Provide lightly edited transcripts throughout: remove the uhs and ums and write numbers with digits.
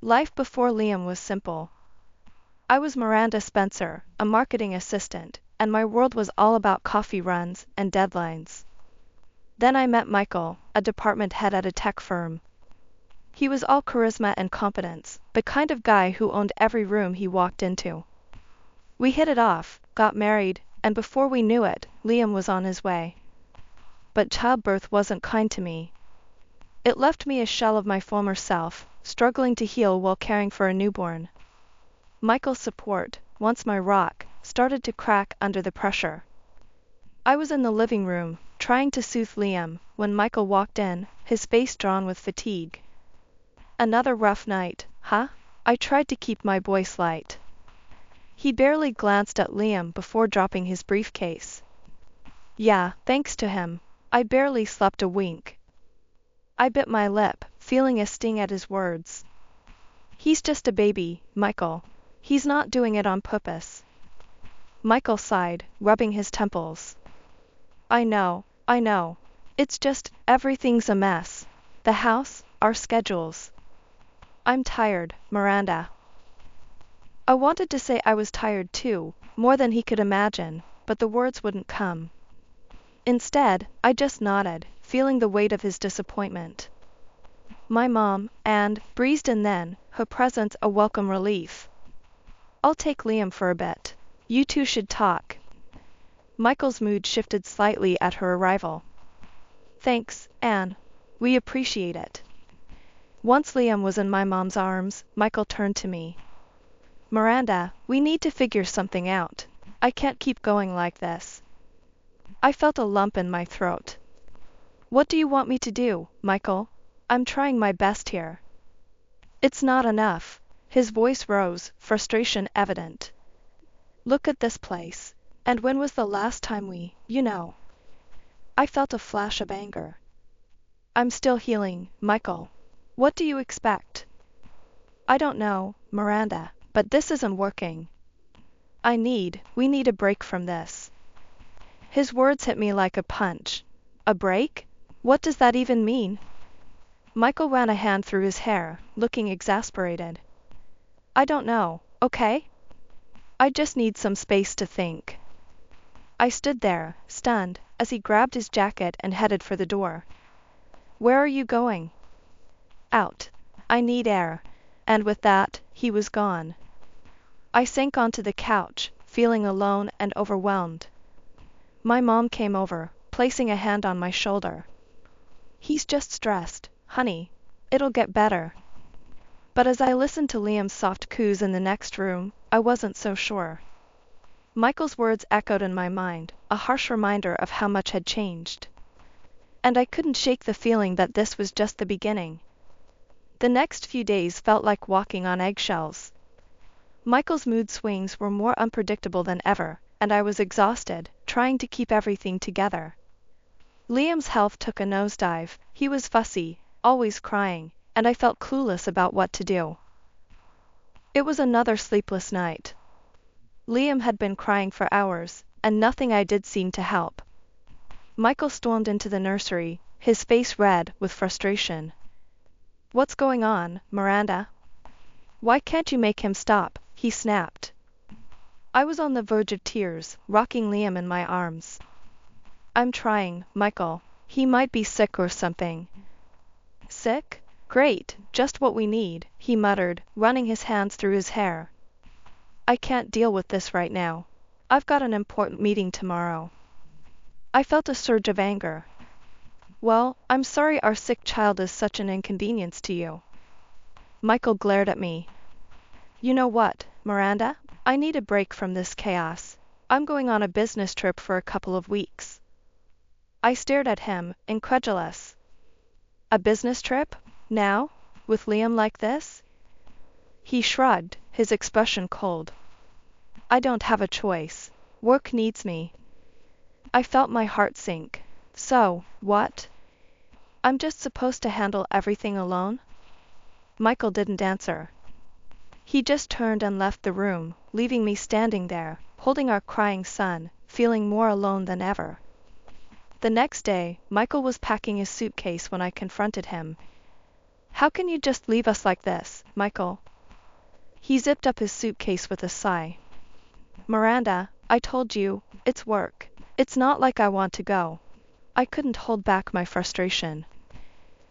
Life before Liam was simple. I was Miranda Spencer, a marketing assistant, and my world was all about coffee runs and deadlines. Then I met Michael, a department head at a tech firm. He was all charisma and competence, the kind of guy who owned every room he walked into. We hit it off, got married, and before we knew it, Liam was on his way. But childbirth wasn't kind to me. It left me a shell of my former self, struggling to heal while caring for a newborn. Michael's support, once my rock, started to crack under the pressure. I was in the living room, trying to soothe Liam, when Michael walked in, his face drawn with fatigue. "Another rough night, huh?" I tried to keep my voice light. He barely glanced at Liam before dropping his briefcase. "Yeah, thanks to him. I barely slept a wink." I bit my lip, feeling a sting at his words. "He's just a baby, Michael. He's not doing it on purpose." Michael sighed, rubbing his temples. I know. It's just, everything's a mess. The house, our schedules. I'm tired, Miranda." I wanted to say I was tired too, more than he could imagine, but the words wouldn't come. Instead, I just nodded, feeling the weight of his disappointment. My mom, Anne, breezed in then, her presence a welcome relief. "I'll take Liam for a bit. You two should talk." Michael's mood shifted slightly at her arrival. "Thanks, Anne. We appreciate it." Once Liam was in my mom's arms, Michael turned to me. "Miranda, we need to figure something out. I can't keep going like this." I felt a lump in my throat. "What do you want me to do, Michael? I'm trying my best here." "It's not enough." His voice rose, frustration evident. "Look at this place. And when was the last time we, I felt a flash of anger. "I'm still healing, Michael. What do you expect?" "I don't know, Miranda, but this isn't working. We need a break from this." His words hit me like a punch. A break? What does that even mean? Michael ran a hand through his hair, looking exasperated. "I don't know, okay? I just need some space to think." I stood there, stunned, as he grabbed his jacket and headed for the door. "Where are you going?" "Out. I need air." And with that, he was gone. I sank onto the couch, feeling alone and overwhelmed. My mom came over, placing a hand on my shoulder. "He's just stressed, honey. It'll get better." But as I listened to Liam's soft coos in the next room, I wasn't so sure. Michael's words echoed in my mind, a harsh reminder of how much had changed. And I couldn't shake the feeling that this was just the beginning. The next few days felt like walking on eggshells. Michael's mood swings were more unpredictable than ever, and I was exhausted, trying to keep everything together. Liam's health took a nosedive. He was fussy, always crying, and I felt clueless about what to do. It was another sleepless night. Liam had been crying for hours, and nothing I did seemed to help. Michael stormed into the nursery, his face red with frustration. "What's going on, Miranda? Why can't you make him stop?" he snapped. I was on the verge of tears, rocking Liam in my arms. "I'm trying, Michael. He might be sick or something." "Sick? Great, just what we need," he muttered, running his hands through his hair. "I can't deal with this right now. I've got an important meeting tomorrow." I felt a surge of anger. "Well, I'm sorry our sick child is such an inconvenience to you." Michael glared at me. "You know what, Miranda? I need a break from this chaos. I'm going on a business trip for a couple of weeks." I stared at him, incredulous. "A business trip? Now? With Liam like this?" He shrugged, his expression cold. "I don't have a choice. Work needs me." I felt my heart sink. "So, what? I'm just supposed to handle everything alone?" Michael didn't answer. He just turned and left the room, leaving me standing there, holding our crying son, feeling more alone than ever. The next day, Michael was packing his suitcase when I confronted him. How can you just leave us like this, Michael? He zipped up his suitcase with a sigh. Miranda, I told you, it's work. It's not like I want to go. I couldn't hold back my frustration.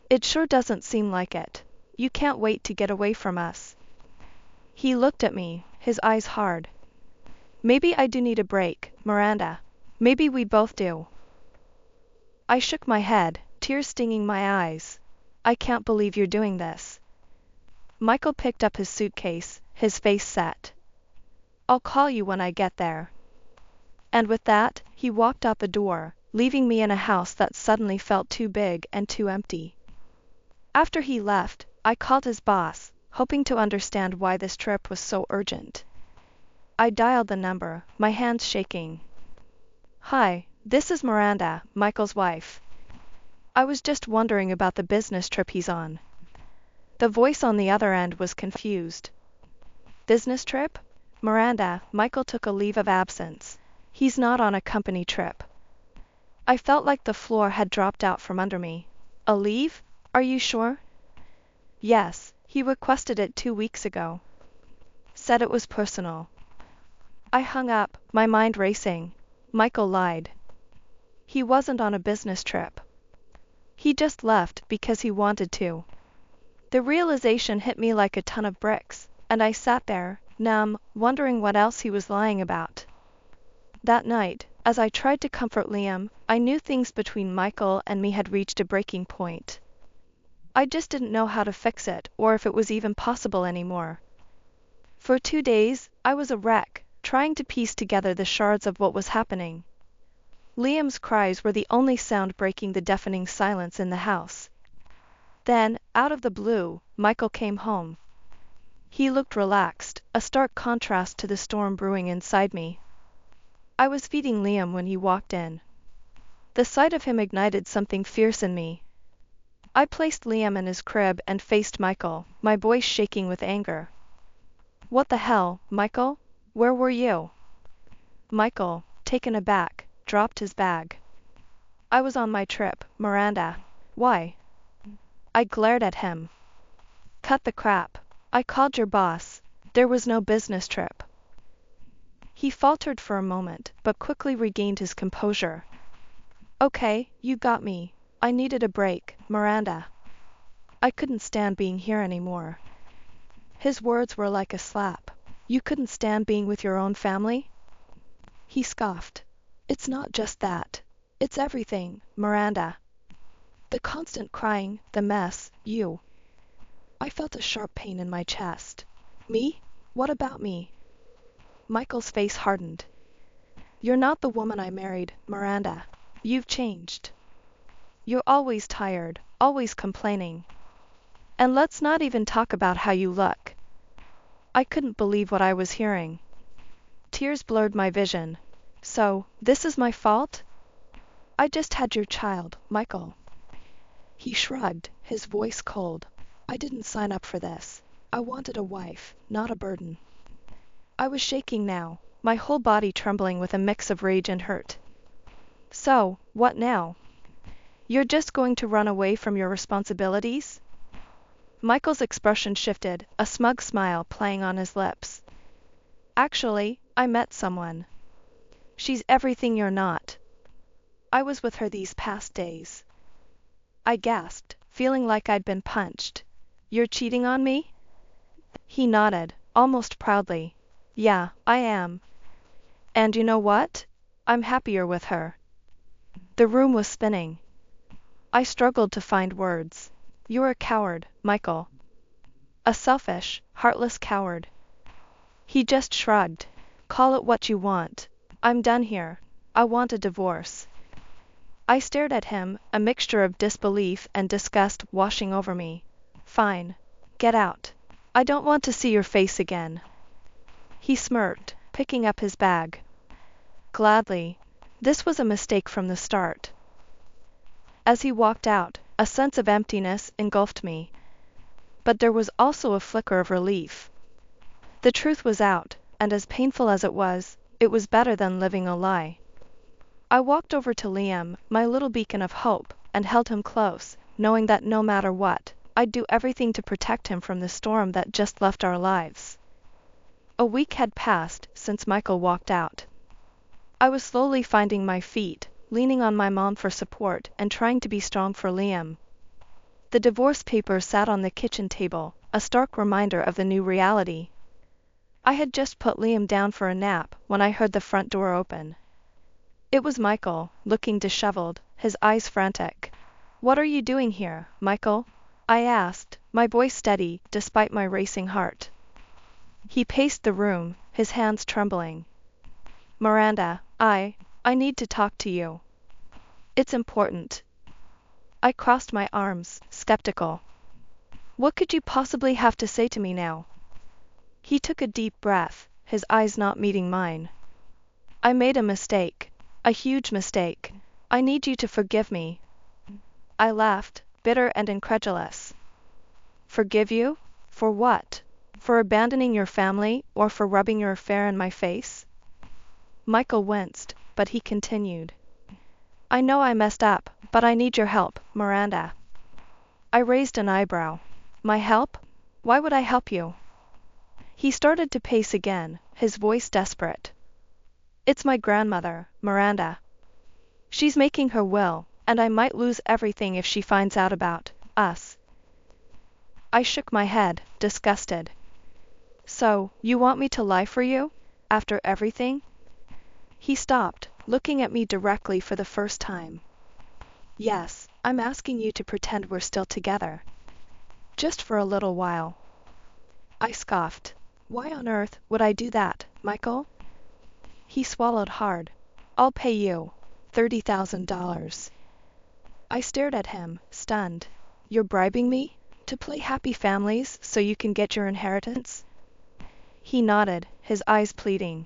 It sure doesn't seem like it. You can't wait to get away from us. He looked at me, his eyes hard. Maybe I do need a break, Miranda. Maybe we both do. I shook my head, tears stinging my eyes. I can't believe you're doing this. Michael picked up his suitcase, his face set. I'll call you when I get there. And with that, he walked out the door, leaving me in a house that suddenly felt too big and too empty. After he left, I called his boss, hoping to understand why this trip was so urgent. I dialed the number, my hands shaking. Hi, this is Miranda, Michael's wife. I was just wondering about the business trip he's on. The voice on the other end was confused. Business trip? Miranda, Michael took a leave of absence. He's not on a company trip. I felt like the floor had dropped out from under me. A leave? Are you sure? Yes, he requested it 2 weeks ago. Said it was personal. I hung up, my mind racing. Michael lied. He wasn't on a business trip. He just left because he wanted to. The realization hit me like a ton of bricks, and I sat there, numb, wondering what else he was lying about. That night, as I tried to comfort Liam, I knew things between Michael and me had reached a breaking point. I just didn't know how to fix it, or if it was even possible anymore. For 2 days, I was a wreck, trying to piece together the shards of what was happening. Liam's cries were the only sound breaking the deafening silence in the house. Then, out of the blue, Michael came home. He looked relaxed, a stark contrast to the storm brewing inside me. I was feeding Liam when he walked in. The sight of him ignited something fierce in me. I placed Liam in his crib and faced Michael, my voice shaking with anger. What the hell, Michael? Where were you? Michael, taken aback, dropped his bag. I was on my trip, Miranda. Why? I glared at him. Cut the crap. I called your boss. There was no business trip. He faltered for a moment, but quickly regained his composure. Okay, you got me. I needed a break, Miranda. I couldn't stand being here anymore. His words were like a slap. You couldn't stand being with your own family? He scoffed. It's not just that. It's everything, Miranda. The constant crying, the mess, you. I felt a sharp pain in my chest. Me? What about me? Michael's face hardened. You're not the woman I married, Miranda. You've changed. You're always tired, always complaining. And let's not even talk about how you look. I couldn't believe what I was hearing. Tears blurred my vision. So, this is my fault? I just had your child, Michael. He shrugged, his voice cold. I didn't sign up for this. I wanted a wife, not a burden. I was shaking now, my whole body trembling with a mix of rage and hurt. So, what now? You're just going to run away from your responsibilities? Michael's expression shifted, a smug smile playing on his lips. Actually, I met someone. She's everything you're not. I was with her these past days. I gasped, feeling like I'd been punched. You're cheating on me? He nodded, almost proudly. Yeah, I am. And you know what? I'm happier with her. The room was spinning. I struggled to find words. You're a coward, Michael. A selfish, heartless coward. He just shrugged. Call it what you want. I'm done here. I want a divorce. I stared at him, a mixture of disbelief and disgust washing over me. Fine. Get out. I don't want to see your face again. He smirked, picking up his bag. Gladly. This was a mistake from the start. As he walked out, a sense of emptiness engulfed me. But there was also a flicker of relief. The truth was out, and as painful as it was better than living a lie. I walked over to Liam, my little beacon of hope, and held him close, knowing that no matter what, I'd do everything to protect him from the storm that just left our lives. A week had passed since Michael walked out. I was slowly finding my feet, leaning on my mom for support and trying to be strong for Liam. The divorce papers sat on the kitchen table, a stark reminder of the new reality. I had just put Liam down for a nap when I heard the front door open. It was Michael, looking disheveled, his eyes frantic. "What are you doing here, Michael?" I asked, my voice steady despite my racing heart. He paced the room, his hands trembling. "Miranda, I need to talk to you. It's important." I crossed my arms, skeptical. "What could you possibly have to say to me now?" He took a deep breath, his eyes not meeting mine. "I made a mistake. A huge mistake. I need you to forgive me." I laughed, bitter and incredulous. "Forgive you? For what? For abandoning your family, or for rubbing your affair in my face?" Michael winced, but he continued. "I know I messed up, but I need your help, Miranda." I raised an eyebrow. "My help? Why would I help you?" He started to pace again, his voice desperate. "It's my grandmother, Miranda. She's making her will, and I might lose everything if she finds out about us." I shook my head, disgusted. "So, you want me to lie for you? After everything?" He stopped, looking at me directly for the first time. "Yes, I'm asking you to pretend we're still together. Just for a little while." I scoffed. "Why on earth would I do that, Michael?" He swallowed hard. "I'll pay you $30,000. I stared at him, stunned. "You're bribing me? To play happy families so you can get your inheritance?" He nodded, his eyes pleading.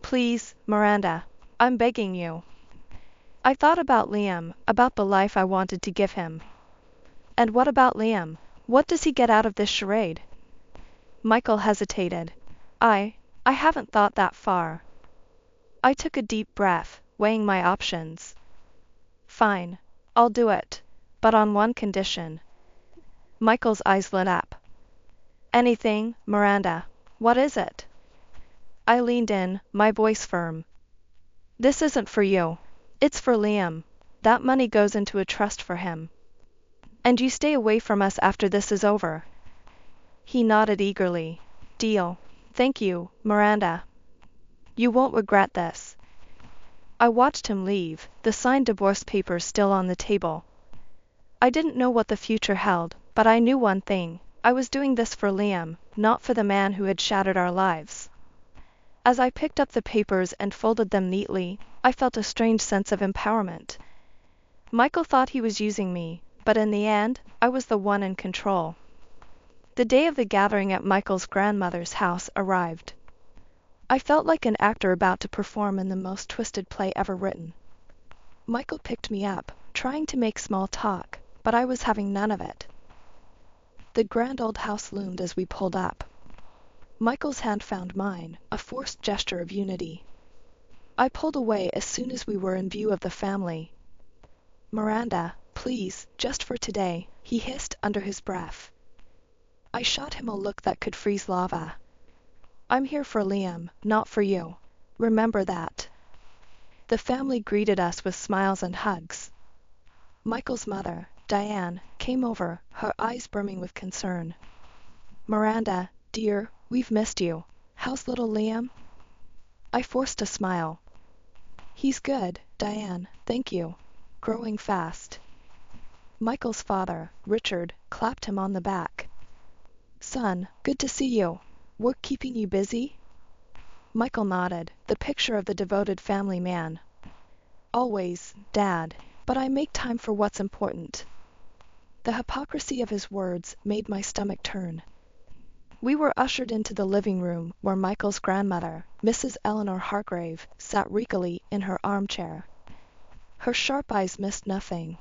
"Please, Miranda, I'm begging you." I thought about Liam, about the life I wanted to give him. "And what about Liam? What does he get out of this charade?" Michael hesitated. I haven't thought that far." I took a deep breath, weighing my options. "Fine, I'll do it, but on one condition." Michael's eyes lit up. "Anything, Miranda. What is it?" I leaned in, my voice firm. "This isn't for you. It's for Liam. That money goes into a trust for him. And you stay away from us after this is over." He nodded eagerly. "Deal. Thank you, Miranda. You won't regret this." I watched him leave, the signed divorce papers still on the table. I didn't know what the future held, but I knew one thing. I was doing this for Liam, not for the man who had shattered our lives. As I picked up the papers and folded them neatly, I felt a strange sense of empowerment. Michael thought he was using me, but in the end, I was the one in control. The day of the gathering at Michael's grandmother's house arrived. I felt like an actor about to perform in the most twisted play ever written. Michael picked me up, trying to make small talk, but I was having none of it. The grand old house loomed as we pulled up. Michael's hand found mine, a forced gesture of unity. I pulled away as soon as we were in view of the family. "Miranda, please, just for today," he hissed under his breath. I shot him a look that could freeze lava. "I'm here for Liam, not for you. Remember that." The family greeted us with smiles and hugs. Michael's mother, Diane, came over, her eyes brimming with concern. "Miranda, dear, we've missed you. How's little Liam?" I forced a smile. "He's good, Diane, thank you. Growing fast." Michael's father, Richard, clapped him on the back. "Son, good to see you. Work keeping you busy?" Michael nodded, the picture of the devoted family man. "Always, Dad, but I make time for what's important." The hypocrisy of his words made my stomach turn. We were ushered into the living room where Michael's grandmother, Mrs. Eleanor Hargrave, sat regally in her armchair. Her sharp eyes missed nothing.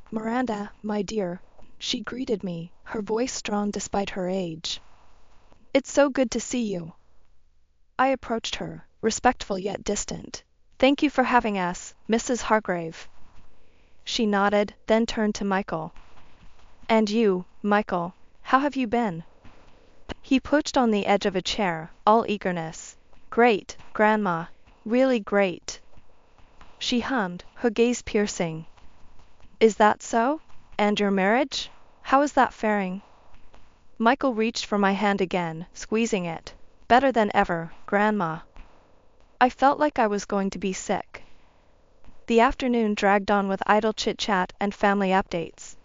"Miranda, my dear," she greeted me, her voice strong despite her age. "It's so good to see you." I approached her, respectful yet distant. "Thank you for having us, Mrs. Hargrave." She nodded, then turned to Michael. And you, Michael, how have you been? He perched on the edge of a chair, all eagerness. Great, Grandma. Really great. She hummed, her gaze piercing. Is that so? And your marriage? How is that faring? Michael reached for my hand again, squeezing it. Better than ever, Grandma. I felt like I was going to be sick. The afternoon dragged on with idle chit-chat and family updates.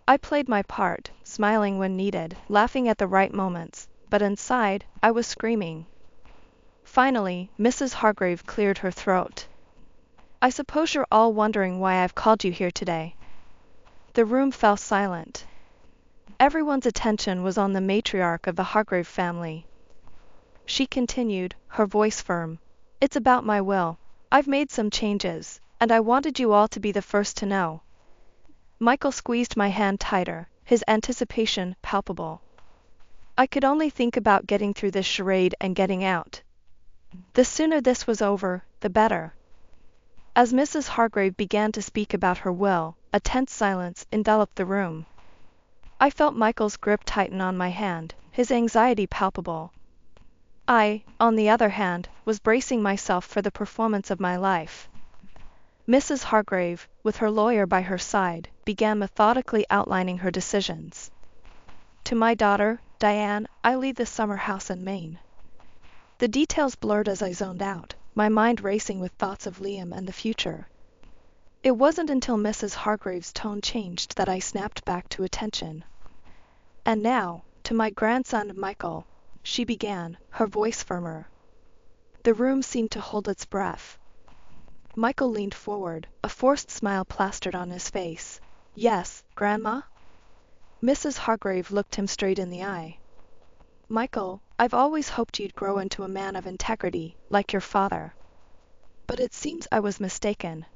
I played my part, smiling when needed, laughing at the right moments, but inside, I was screaming. Finally, Mrs. Hargrave cleared her throat. I suppose you're all wondering why I've called you here today. The room fell silent. Everyone's attention was on the matriarch of the Hargrave family. She continued, her voice firm. It's about my will. I've made some changes, and I wanted you all to be the first to know. Michael squeezed my hand tighter, his anticipation palpable. I could only think about getting through this charade and getting out. The sooner this was over, the better. As Mrs. Hargrave began to speak about her will, a tense silence enveloped the room. I felt Michael's grip tighten on my hand, his anxiety palpable. I, on the other hand, was bracing myself for the performance of my life. Mrs. Hargrave, with her lawyer by her side, began methodically outlining her decisions. To my daughter, Diane, I leave the summer house in Maine. The details blurred as I zoned out, my mind racing with thoughts of Liam and the future. It wasn't until Mrs. Hargrave's tone changed that I snapped back to attention. And now, to my grandson Michael, she began, her voice firmer. The room seemed to hold its breath. Michael leaned forward, a forced smile plastered on his face. Yes, Grandma? Mrs. Hargrave looked him straight in the eye. Michael, I've always hoped you'd grow into a man of integrity, like your father. But it seems I was mistaken.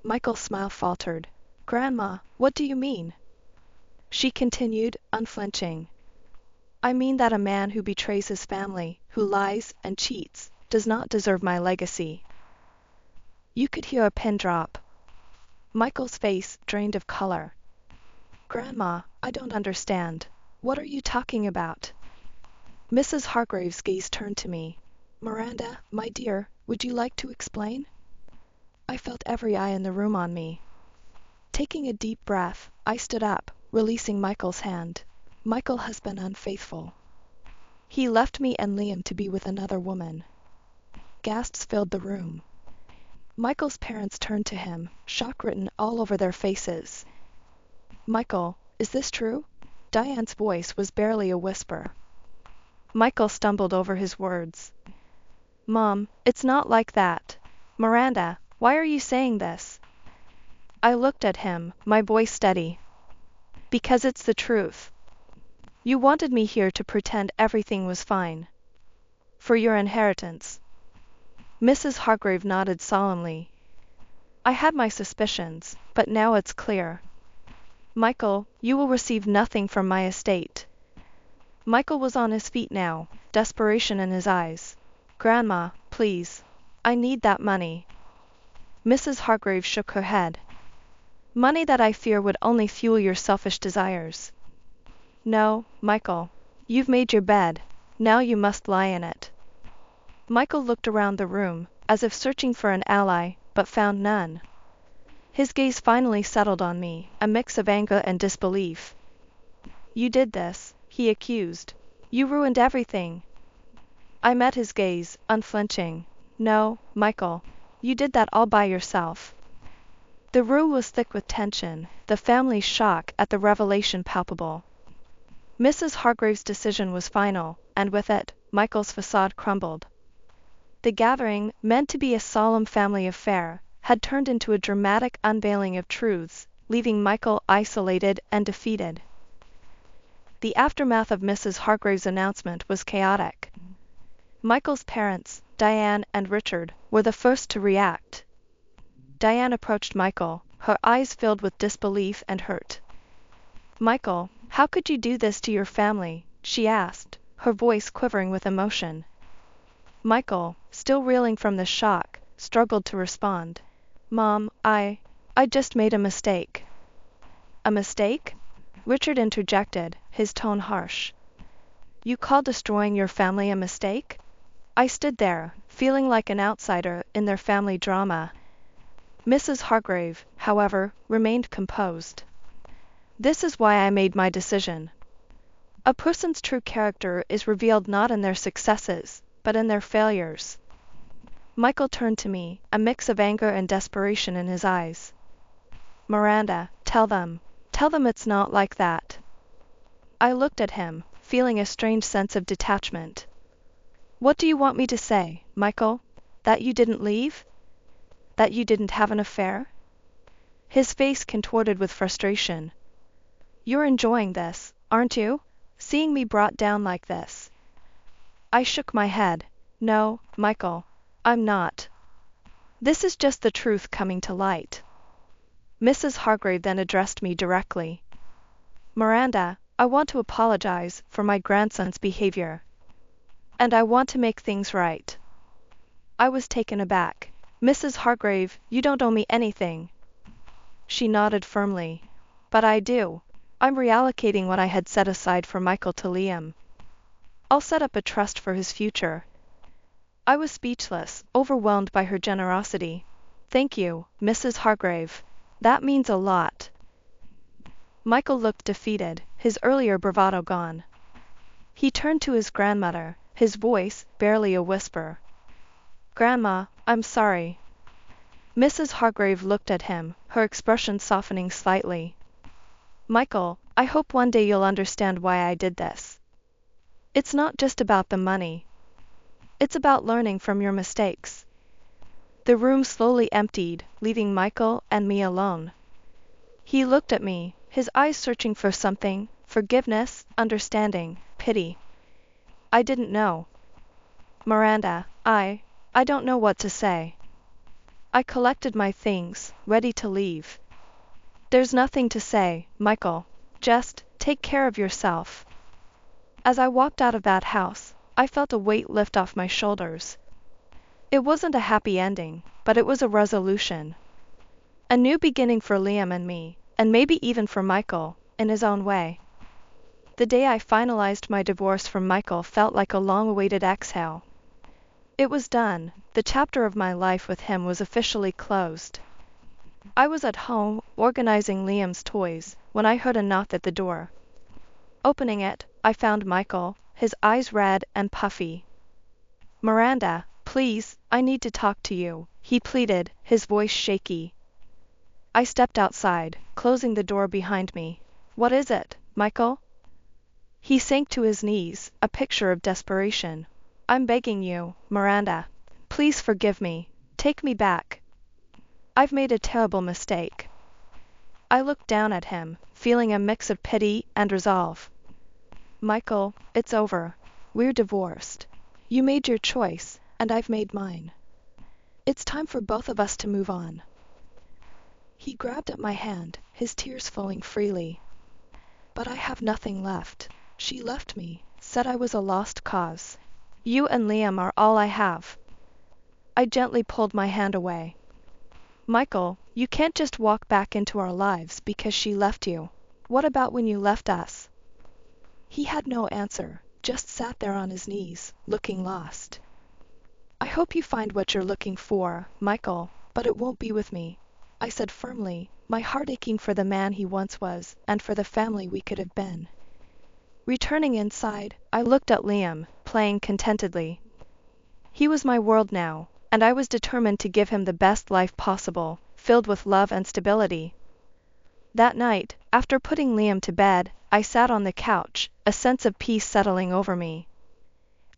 Michael's smile faltered. Grandma, what do you mean? She continued, unflinching. I mean that a man who betrays his family, who lies and cheats, does not deserve my legacy. You could hear a pin drop. Michael's face drained of color. Grandma, I don't understand. What are you talking about? Mrs. Hargrave's gaze turned to me. Miranda, my dear, would you like to explain? I felt every eye in the room on me. Taking a deep breath, I stood up, releasing Michael's hand. Michael has been unfaithful. He left me and Liam to be with another woman. Gasps filled the room. Michael's parents turned to him, shock written all over their faces. Michael, is this true? Diane's voice was barely a whisper. Michael stumbled over his words. Mom, it's not like that. Miranda, why are you saying this? I looked at him, my voice steady. Because it's the truth. You wanted me here to pretend everything was fine. For your inheritance. Mrs. Hargrave nodded solemnly. I had my suspicions, but now it's clear. Michael, you will receive nothing from my estate. Michael was on his feet now, desperation in his eyes. Grandma, please. I need that money. Mrs. Hargrave shook her head. Money that I fear would only fuel your selfish desires. No, Michael. You've made your bed. Now you must lie in it. Michael looked around the room, as if searching for an ally, but found none. His gaze finally settled on me, a mix of anger and disbelief. You did this, he accused. You ruined everything. I met his gaze, unflinching. No, Michael. You did that all by yourself. The room was thick with tension, the family's shock at the revelation palpable. Mrs. Hargrave's decision was final, and with it, Michael's facade crumbled. The gathering, meant to be a solemn family affair, had turned into a dramatic unveiling of truths, leaving Michael isolated and defeated. The aftermath of Mrs. Hargrave's announcement was chaotic. Michael's parents, Diane and Richard, were the first to react. Diane approached Michael, her eyes filled with disbelief and hurt. Michael, how could you do this to your family? She asked, her voice quivering with emotion. Michael, still reeling from the shock, struggled to respond. Mom, I just made a mistake. A mistake? Richard interjected, his tone harsh. You call destroying your family a mistake? I stood there, feeling like an outsider in their family drama. Mrs. Hargrave, however, remained composed. This is why I made my decision. A person's true character is revealed not in their successes, but in their failures. Michael turned to me, a mix of anger and desperation in his eyes. Miranda, tell them it's not like that. I looked at him, feeling a strange sense of detachment. What do you want me to say, Michael? That you didn't leave? That you didn't have an affair? His face contorted with frustration. You're enjoying this, aren't you? Seeing me brought down like this? I shook my head. No, Michael, I'm not. This is just the truth coming to light. Mrs. Hargrave then addressed me directly. Miranda, I want to apologize for my grandson's behavior. And I want to make things right. I was taken aback. Mrs. Hargrave, you don't owe me anything. She nodded firmly. But I do. I'm reallocating what I had set aside for Michael to Liam. I'll set up a trust for his future. I was speechless, overwhelmed by her generosity. Thank you, Mrs. Hargrave. That means a lot. Michael looked defeated, his earlier bravado gone. He turned to his grandmother, his voice barely a whisper. Grandma, I'm sorry. Mrs. Hargrave looked at him, her expression softening slightly. Michael, I hope one day you'll understand why I did this. It's not just about the money. It's about learning from your mistakes. The room slowly emptied, leaving Michael and me alone. He looked at me, his eyes searching for something, forgiveness, understanding, pity. I didn't know. Miranda, I don't know what to say. I collected my things, ready to leave. There's nothing to say, Michael. Just take care of yourself. As I walked out of that house, I felt a weight lift off my shoulders. It wasn't a happy ending, but it was a resolution. A new beginning for Liam and me, and maybe even for Michael, in his own way. The day I finalized my divorce from Michael felt like a long-awaited exhale. It was done, the chapter of my life with him was officially closed. I was at home, organizing Liam's toys, when I heard a knock at the door. Opening it, I found Michael, his eyes red and puffy. Miranda, please, I need to talk to you, he pleaded, his voice shaky. I stepped outside, closing the door behind me. What is it, Michael? He sank to his knees, a picture of desperation. I'm begging you, Miranda. Please forgive me. Take me back. I've made a terrible mistake. I looked down at him, feeling a mix of pity and resolve. Michael, it's over. We're divorced. You made your choice, and I've made mine. It's time for both of us to move on. He grabbed at my hand, his tears flowing freely. But I have nothing left. She left me, said I was a lost cause. You and Liam are all I have. I gently pulled my hand away. Michael, you can't just walk back into our lives because she left you. What about when you left us? He had no answer, just sat there on his knees, looking lost. I hope you find what you're looking for, Michael, but it won't be with me, I said firmly, my heart aching for the man he once was and for the family we could have been. Returning inside, I looked at Liam, playing contentedly. He was my world now, and I was determined to give him the best life possible, filled with love and stability. That night, after putting Liam to bed, I sat on the couch, a sense of peace settling over me.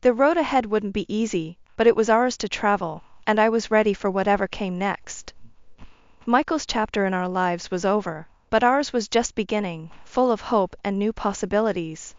The road ahead wouldn't be easy, but it was ours to travel, and I was ready for whatever came next. Michael's chapter in our lives was over, but ours was just beginning, full of hope and new possibilities.